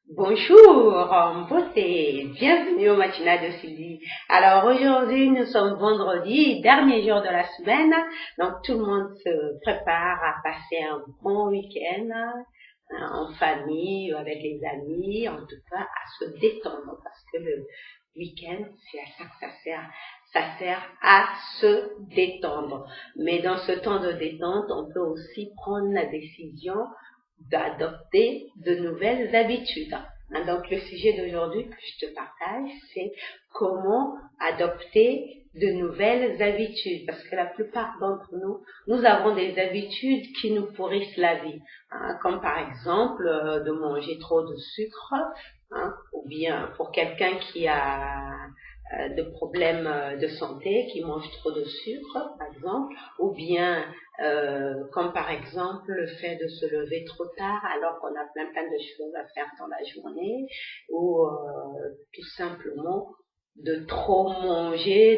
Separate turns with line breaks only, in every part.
Bonjour, en beauté, bienvenue au matinal de Sylvie. Alors aujourd'hui, nous sommes vendredi, dernier jour de la semaine, donc tout le monde se prépare à passer un bon week-end en famille ou avec les amis, en tout cas à se détendre parce que le week-end, c'est à ça que ça sert à se détendre. Mais dans ce temps de détente, on peut aussi prendre la décision d'adopter de nouvelles habitudes. Donc le sujet d'aujourd'hui que je te partage, c'est comment adopter de nouvelles habitudes, parce que la plupart d'entre nous, nous avons des habitudes qui nous pourrissent la vie, comme par exemple de manger trop de sucre, ou bien pour quelqu'un qui a de problèmes de santé, qui mange trop de sucre, par exemple, ou bien comme par exemple le fait de se lever trop tard alors qu'on a plein de choses à faire dans la journée, ou tout simplement de trop manger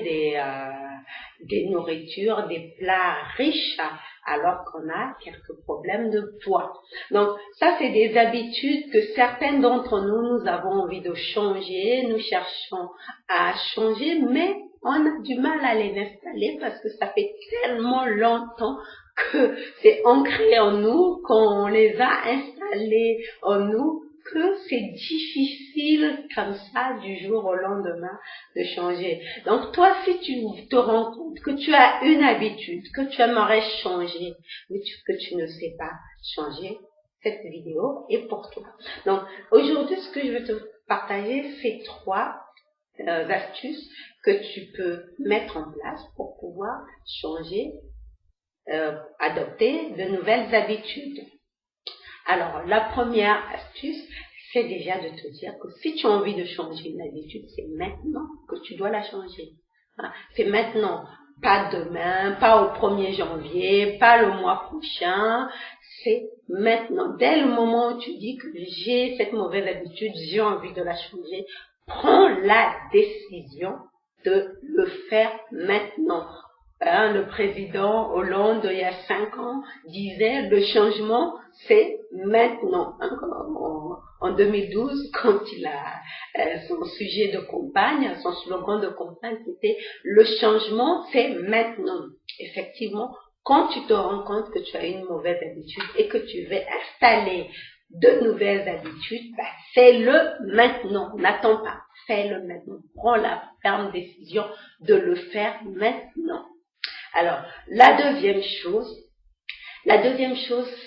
des nourritures, des plats riches alors qu'on a quelques problèmes de poids. Donc ça, c'est des habitudes que certains d'entre nous, nous avons envie de changer, nous cherchons à changer, mais on a du mal à les installer parce que ça fait tellement longtemps que c'est ancré en nous, qu'on les a installés en nous, que c'est difficile comme ça du jour au lendemain de changer. Donc toi, si tu te rends compte que tu as une habitude, que tu aimerais changer, mais que tu ne sais pas changer, cette vidéo est pour toi. Donc aujourd'hui, ce que je veux te partager, c'est 3 astuces que tu peux mettre en place pour pouvoir changer, adopter de nouvelles habitudes. Alors, la première astuce, c'est déjà de te dire que si tu as envie de changer une habitude, c'est maintenant que tu dois la changer. C'est maintenant, pas demain, pas au 1er janvier, pas le mois prochain, c'est maintenant. Dès le moment où tu dis que j'ai cette mauvaise habitude, j'ai envie de la changer, prends la décision de le faire maintenant. Le président Hollande, il y a 5 ans, disait le changement, c'est maintenant. En 2012, quand il a son sujet de campagne, son slogan de campagne, c'était le changement, c'est maintenant. Effectivement, quand tu te rends compte que tu as une mauvaise habitude et que tu veux installer de nouvelles habitudes, fais-le maintenant. N'attends pas. Fais-le maintenant. Prends la ferme décision de le faire maintenant. Alors, la deuxième chose,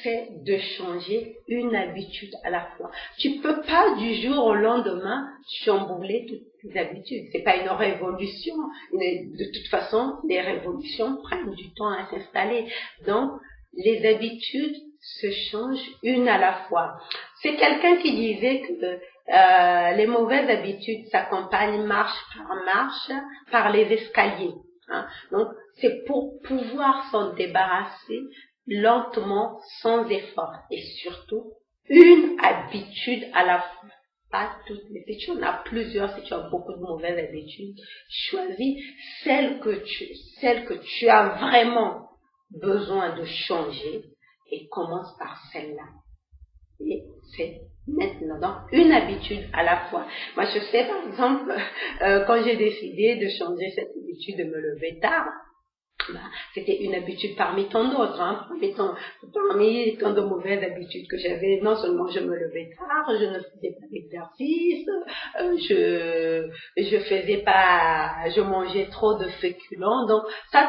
c'est de changer une habitude à la fois. Tu peux pas du jour au lendemain chambouler toutes tes habitudes. C'est pas une révolution. De toute façon, les révolutions prennent du temps à s'installer. Donc, les habitudes se changent une à la fois. C'est quelqu'un qui disait que les mauvaises habitudes s'accompagnent marche par les escaliers. Donc, c'est pour pouvoir s'en débarrasser lentement, sans effort. Et surtout, une habitude à la fois. Pas toutes. Mais si tu en as plusieurs, si tu as beaucoup de mauvaises habitudes, choisis celle que tu as vraiment besoin de changer et commence par celle-là. Et c'est maintenant, donc une habitude à la fois. Moi, je sais, par exemple, quand j'ai décidé de changer cette habitude de me lever tard, c'était une habitude parmi tant d'autres, parmi tant de mauvaises habitudes que j'avais. Non seulement je me levais tard, je ne faisais pas d'exercice, je mangeais trop de féculents. Donc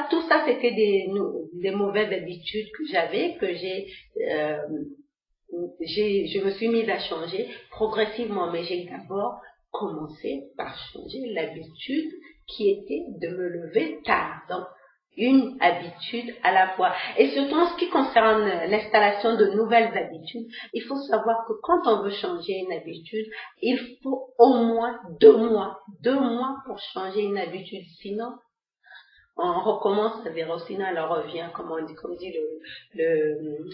tout ça, c'était des mauvaises habitudes que j'avais, je me suis mise à changer progressivement, mais j'ai d'abord commencé par changer l'habitude qui était de me lever tard. Donc, une habitude à la fois. Et surtout en ce qui concerne l'installation de nouvelles habitudes, il faut savoir que quand on veut changer une habitude, il faut au moins 2 mois. 2 mois pour changer une habitude. Sinon, on recommence à zéro, sinon elle revient, comme dit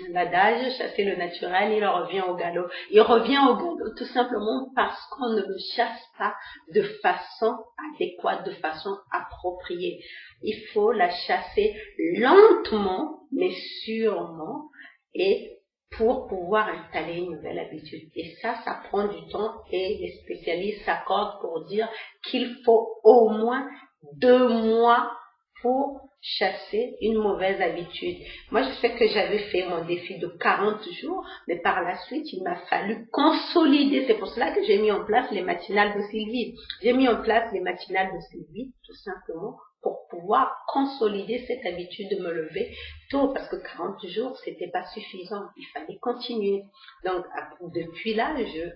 l'adage, chasser le naturel, il revient au galop. Il revient au galop tout simplement parce qu'on ne le chasse pas de façon adéquate, de façon appropriée. Il faut la chasser lentement, mais sûrement, et pour pouvoir installer une nouvelle habitude. Et ça prend du temps et les spécialistes s'accordent pour dire qu'il faut au moins 2 mois pour chasser une mauvaise habitude. Moi, je sais que j'avais fait mon défi de 40 jours, mais par la suite, il m'a fallu consolider. C'est pour cela que j'ai mis en place les matinales de Sylvie. J'ai mis en place les matinales de Sylvie, tout simplement, pour pouvoir consolider cette habitude de me lever tôt, parce que 40 jours, c'était pas suffisant. Il fallait continuer. Donc, depuis là, je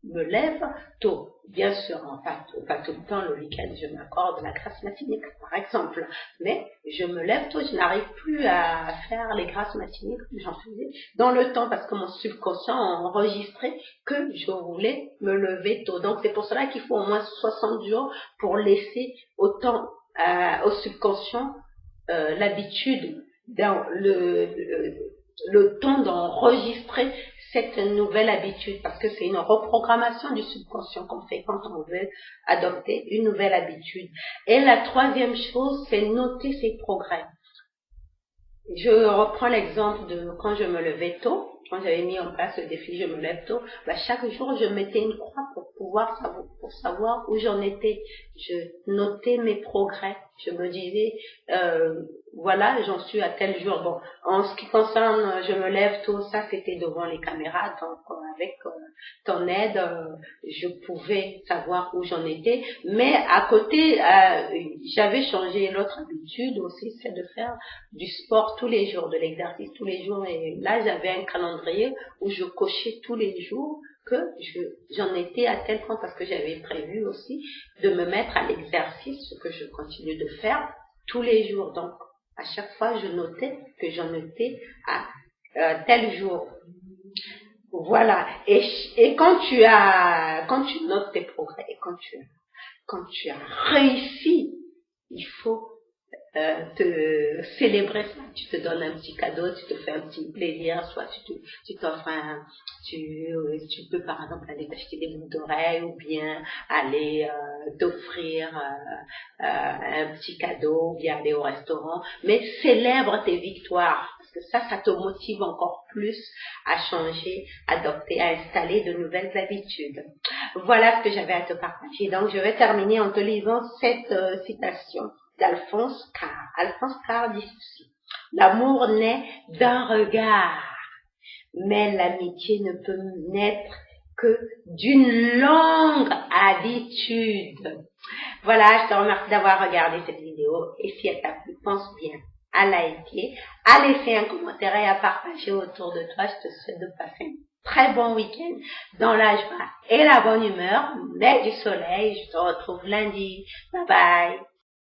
me lève tôt. Bien sûr, pas tout le temps, le week-end, je m'accorde la grâce matinique, par exemple. Mais je me lève tôt, je n'arrive plus à faire les grâces matiniques que j'en faisais dans le temps, parce que mon subconscient a enregistré que je voulais me lever tôt. Donc, c'est pour cela qu'il faut au moins 60 jours pour laisser autant au subconscient l'habitude, dans le temps d'enregistrer cette nouvelle habitude, parce que c'est une reprogrammation du subconscient qu'on fait quand on veut adopter une nouvelle habitude. Et la troisième chose, c'est noter ses progrès. Je reprends l'exemple de quand je me levais tôt, quand j'avais mis en place le défi je me lève tôt, chaque jour je mettais une croix pour savoir où j'en étais. Je notais mes progrès. Je me disais, voilà, j'en suis à tel jour. Bon, en ce qui concerne je me lève tôt, ça c'était devant les caméras, donc avec ton aide, je pouvais savoir où j'en étais. Mais à côté, j'avais changé l'autre habitude aussi, c'est de faire du sport tous les jours, de l'exercice tous les jours. Et là, j'avais un calendrier où je cochais tous les jours que j'en étais à tel point, parce que j'avais prévu aussi de me mettre à l'exercice, ce que je continue de faire tous les jours. Donc, à chaque fois, je notais que j'en étais à tel jour. Voilà. Et quand tu notes tes progrès, et quand tu as réussi, il faut te célébrer ça. Tu te donnes un petit cadeau, tu te fais un petit plaisir, soit tu t'offres tu peux par exemple aller t'acheter des boucles d'oreilles, ou bien aller t'offrir un petit cadeau, ou bien aller au restaurant, mais célèbre tes victoires, parce que ça te motive encore plus à changer, adopter, à installer de nouvelles habitudes. Voilà ce que j'avais à te partager. Donc je vais terminer en te lisant cette citation d'Alphonse Karr. Alphonse Karr dit ceci: l'amour naît d'un regard, mais l'amitié ne peut naître que d'une longue habitude. Voilà, je te remercie d'avoir regardé cette vidéo, et si elle t'a plu, pense bien à liker, à laisser un commentaire et à partager autour de toi. Je te souhaite de passer un très bon week-end dans la joie et la bonne humeur, mais du soleil. Je te retrouve lundi. Bye bye.